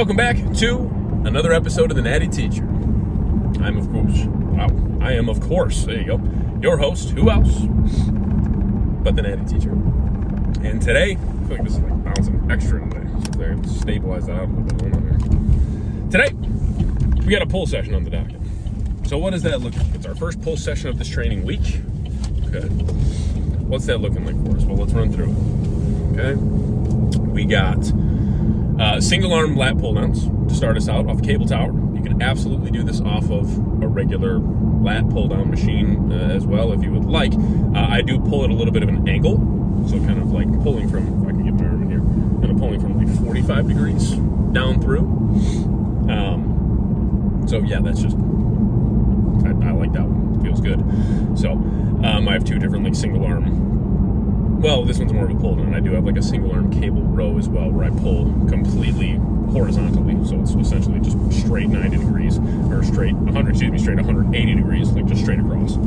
Welcome back to another episode of The Natty Teacher. I am of course, there you go, your host, who else but The Natty Teacher. And today, I feel like this is like bouncing extra today. So I can stabilize that out a little bit. Hold on here. Today, we got a pull session on the docket. So what does that look like? It's our first pull session of this training week. Okay. What's that looking like for us? Well, let's run through it. Okay. We got single arm lat pull downs to start us out off cable tower. You can absolutely do this off of a regular lat pull down machine as well if you would like. I do pull at a little bit of an angle, so kind of like pulling from, if I can get my arm in here, kind of pulling from like 45 degrees down through. So yeah, that's just, I like that one. It feels good. So I have two different like single arm. Well, this one's more of a pull down. I do have like a single arm cable row as well, where I pull completely horizontally. So it's essentially just straight 90 degrees, or straight 180 degrees, like just straight across.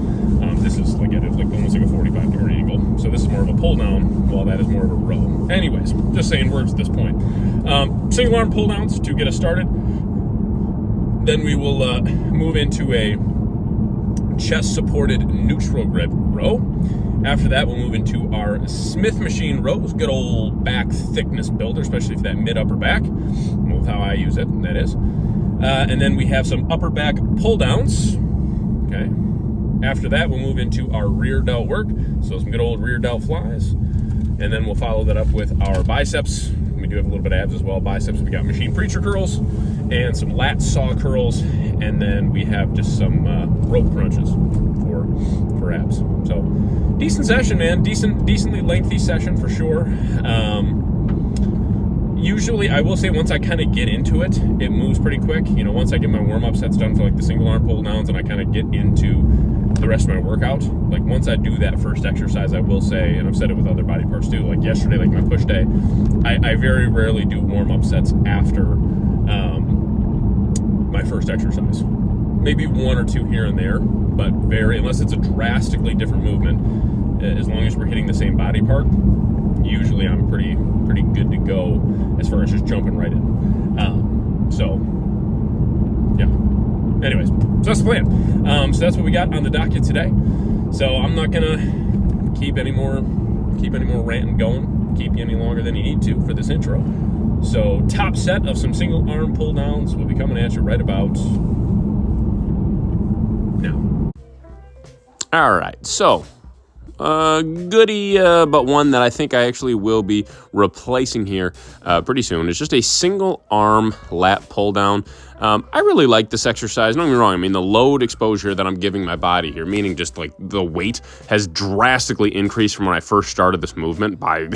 This is like at like almost like a 45 degree angle. So this is more of a pull down, while that is more of a row. Anyways, just saying words at this point. Single arm pull downs to get us started. Then we will move into a chest supported neutral grip row. After that, we'll move into our Smith machine rows, good old back thickness builder, especially for that mid-upper back, with how I use it, that is. And then we have some upper back pull downs, okay. After that, we'll move into our rear delt work, so some good old rear delt flies. And then we'll follow that up with our biceps. We do have a little bit of abs as well. Biceps, we got machine preacher curls and some lat saw curls. And then we have just some rope crunches for abs. So decent session, man. Decently lengthy session for sure. Usually, I will say once I kind of get into it, it moves pretty quick. You know, once I get my warm-up sets done for like the single arm pull downs and I kind of get into the rest of my workout, like once I do that first exercise, I will say, and I've said it with other body parts too, like yesterday, like my push day, I very rarely do warm-up sets after my first exercise. Maybe one or two here and there, but unless it's a drastically different movement, as long as we're hitting the same body part, usually I'm pretty good to go as far as just jumping right in. So yeah. Anyways, so that's the plan. So that's what we got on the docket today. So I'm not gonna keep any more ranting going, keep you any longer than you need to for this intro. So top set of some single arm pull downs will be coming at you right about now. All right, so goodie, but one that I think I actually will be replacing here pretty soon. It's just a single arm lat pull down. I really like this exercise. Don't get me wrong. I mean, the load exposure that I'm giving my body here, meaning just like the weight, has drastically increased from when I first started this movement by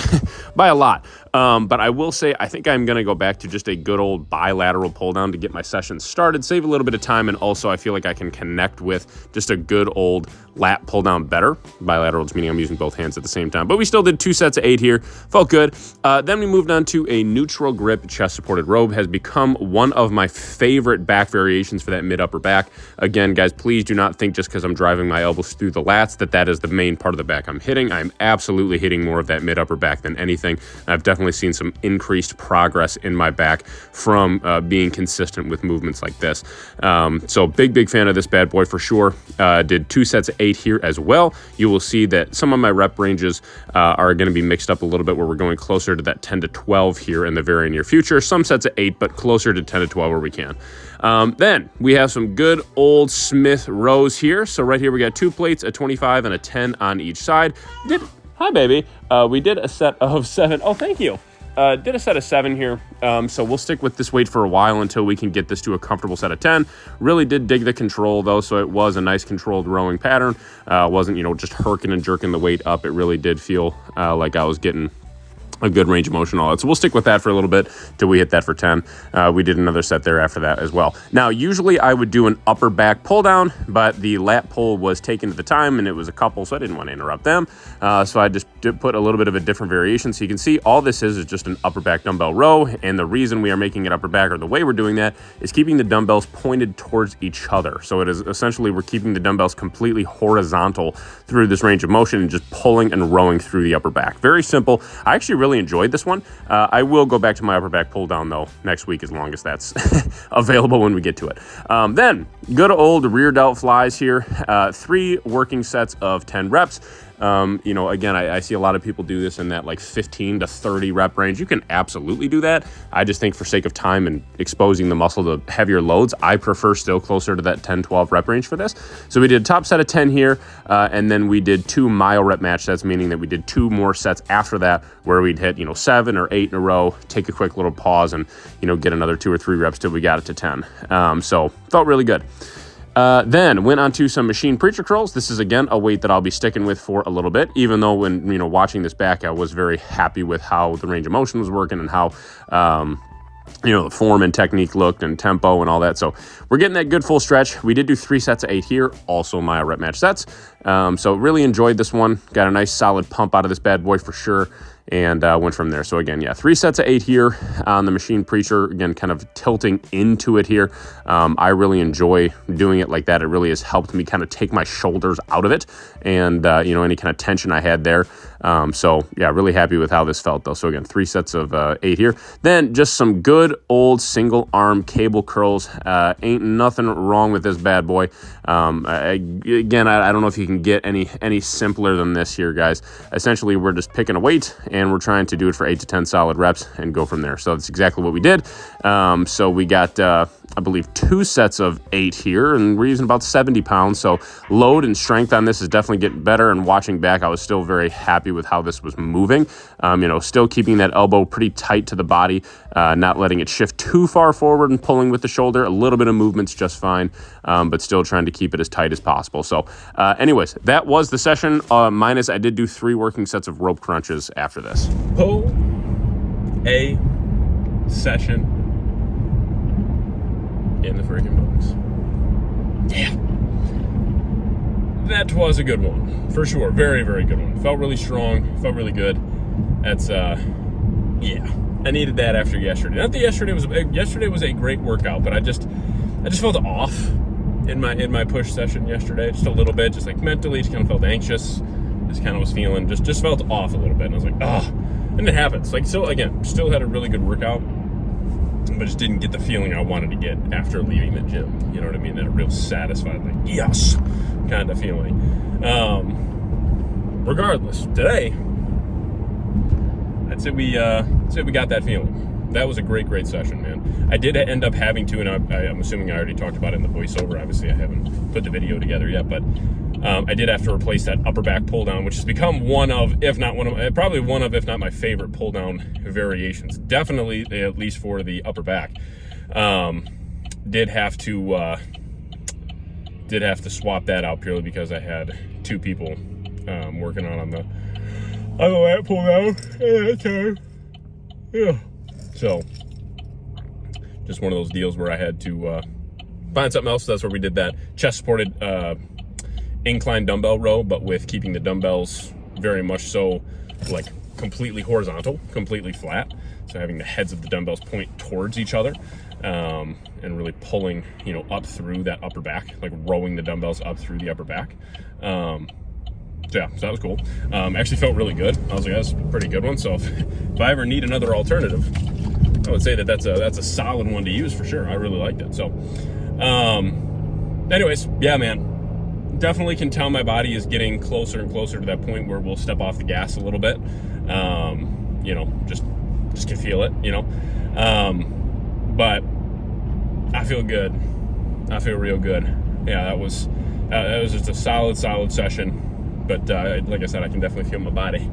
a lot. But I will say, I think I'm going to go back to just a good old bilateral pull down to get my session started, save a little bit of time, and also I feel like I can connect with just a good old lat pull down better. Bilateral just meaning I'm using both hands at the same time. But we still did 2 sets of 8 here. Felt good. Then we moved on to a neutral grip chest supported row. Has become one of my favorite back variations for that mid-upper back. Again, guys, please do not think just because I'm driving my elbows through the lats that is the main part of the back I'm hitting. I'm absolutely hitting more of that mid-upper back than anything. I've definitely seen some increased progress in my back from being consistent with movements like this. So big fan of this bad boy for sure. Did 2 sets of 8 here as well. You will see that some of my rep ranges are going to be mixed up a little bit, where we're going closer to that 10 to 12 here in the very near future. Some sets of 8, but closer to 10 to 12 where we can. Then we have some good old Smith rows here. So right here we got 2 plates, a 25 and a 10 on each side. Hi, baby. We did a set of 7. Oh, thank you. Did a set of 7 here. So we'll stick with this weight for a while until we can get this to a comfortable set of 10. Really did dig the control though, so it was a nice controlled rowing pattern. Wasn't, just herking and jerking the weight up. It really did feel like I was getting a good range of motion, all that. So we'll stick with that for a little bit till we hit that for 10. We did another set there after that as well. Now, usually I would do an upper back pull down, but the lat pull was taken at the time and it was a couple, so I didn't want to interrupt them. So I just did put a little bit of a different variation. So you can see all this is just an upper back dumbbell row. And the reason we are making it upper back, or the way we're doing that, is keeping the dumbbells pointed towards each other. So it is essentially, we're keeping the dumbbells completely horizontal through this range of motion and just pulling and rowing through the upper back. Very simple. I actually really really enjoyed this one. I will go back to my upper back pull down though next week, as long as that's available when we get to it. Then good old rear delt flies here. 3 working sets of 10 reps. Again, I see a lot of people do this in that like 15 to 30 rep range. You can absolutely do that. I just think for sake of time and exposing the muscle to heavier loads, I prefer still closer to that 10, 12 rep range for this. So we did a top set of 10 here, and then we did 2 mile rep match sets, meaning that we did 2 more sets after that where we'd hit, 7 or 8 in a row, take a quick little pause and, get another 2 or 3 reps till we got it to 10. So felt really good. Then went on to some machine preacher curls. This is, again, a weight that I'll be sticking with for a little bit, even though when, watching this back, I was very happy with how the range of motion was working and how, the form and technique looked and tempo and all that. So we're getting that good full stretch. We did do 3 sets of 8 here, also my rep match sets. So really enjoyed this one. Got a nice solid pump out of this bad boy for sure. And went from there. So again, 3 sets of 8 here on the machine preacher. Again, kind of tilting into it here. I really enjoy doing it like that. It really has helped me kind of take my shoulders out of it and, any kind of tension I had there. Really happy with how this felt though. So again, 3 sets of 8 here. Then just some good old single arm cable curls. Ain't nothing wrong with this bad boy. I don't know if you can get any simpler than this here, guys. Essentially, we're just picking a weight and we're trying to do it for 8 to 10 solid reps and go from there. So that's exactly what we did. So we got, I believe, 2 sets of 8 here, and we're using about 70 pounds. So load and strength on this is definitely getting better. And watching back, I was still very happy with how this was moving. Still keeping that elbow pretty tight to the body, not letting it shift too far forward and pulling with the shoulder. A little bit of movement's just fine, but still trying to keep it as tight as possible. So anyways, that was the session, minus I did do 3 working sets of rope crunches after this. Pull a session in the freaking books. Yeah. That was a good one, for sure. Very, very good one. Felt really strong, felt really good. That's, I needed that after yesterday. Not that yesterday was a great workout, but I just felt off in my push session yesterday, just a little bit, just like mentally, just kind of felt anxious, just kind of was feeling, just felt off a little bit, and I was like, and it happens. Like, still had a really good workout, but just didn't get the feeling I wanted to get after leaving the gym. You know what I mean? That real satisfied, like, yes, kind of feeling. Regardless, today, I'd say we got that feeling. That was a great session, man. I did end up having to, and I'm assuming I already talked about it in the voiceover. Obviously, I haven't put the video together yet, but I did have to replace that upper back pull down, which has become probably one of, if not my favorite pull down variations. Definitely, at least for the upper back. Did have to swap that out purely because I had 2 people working on the lat pull down at that time. Yeah. So, just one of those deals where I had to find something else. That's where we did that chest-supported incline dumbbell row, but with keeping the dumbbells very much so, like, completely horizontal, completely flat. So having the heads of the dumbbells point towards each other, and really pulling, up through that upper back, like rowing the dumbbells up through the upper back. So that was cool. Actually felt really good. I was like, that's a pretty good one. So if I ever need another alternative, I would say that's a solid one to use for sure. I really liked it. So, anyways, yeah, man, definitely can tell my body is getting closer and closer to that point where we'll step off the gas a little bit. Just can feel it, but I feel good. I feel real good. Yeah, that was just a solid session. But like I said, I can definitely feel my body.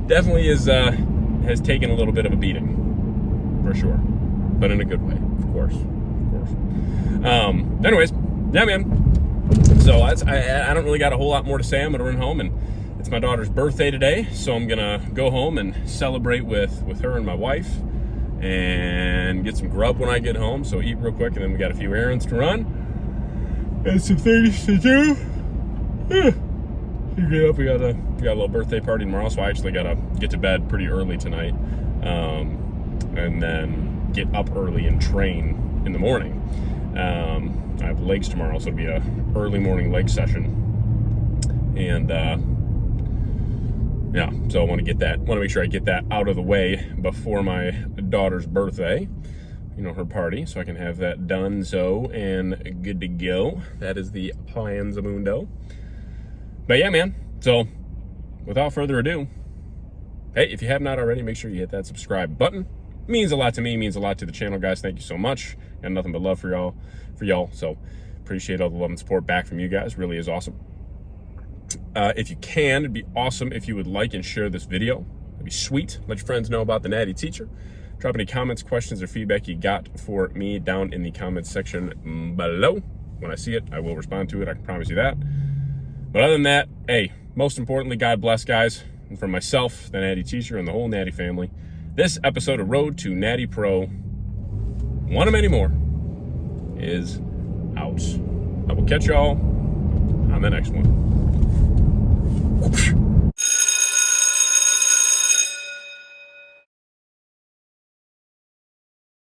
Definitely has taken a little bit of a beating, for sure, but in a good way, of course. Anyways, yeah, man. So I don't really got a whole lot more to say. I'm gonna run home, and it's my daughter's birthday today, so I'm gonna go home and celebrate with her and my wife, and get some grub when I get home. So eat real quick, and then we got a few errands to run and some things to do. Yeah. Get up. We got a little birthday party tomorrow, so I actually gotta get to bed pretty early tonight, and then get up early and train in the morning. I have legs tomorrow, so it'll be a early morning leg session, and Yeah, so I want to make sure I get that out of the way before my daughter's birthday, her party, so I can have that done and good to go. That is the plans mundo. But yeah, man, so without further ado, hey, if you have not already, make sure you hit that subscribe button. It means a lot to me, means a lot to the channel, guys. Thank you so much. Got nothing but love for y'all. So appreciate all the love and support back from you guys. Really is awesome. If you can, it'd be awesome if you would like and share this video. It'd be sweet. Let your friends know about the Natty Teacher. Drop any comments, questions, or feedback you got for me down in the comments section below. When I see it, I will respond to it. I can promise you that. But other than that, hey, most importantly, God bless, guys. And from myself, the Natty Teacher, and the whole Natty family, this episode of Road to Natty Pro, one of many more, is out. I will catch y'all on the next one.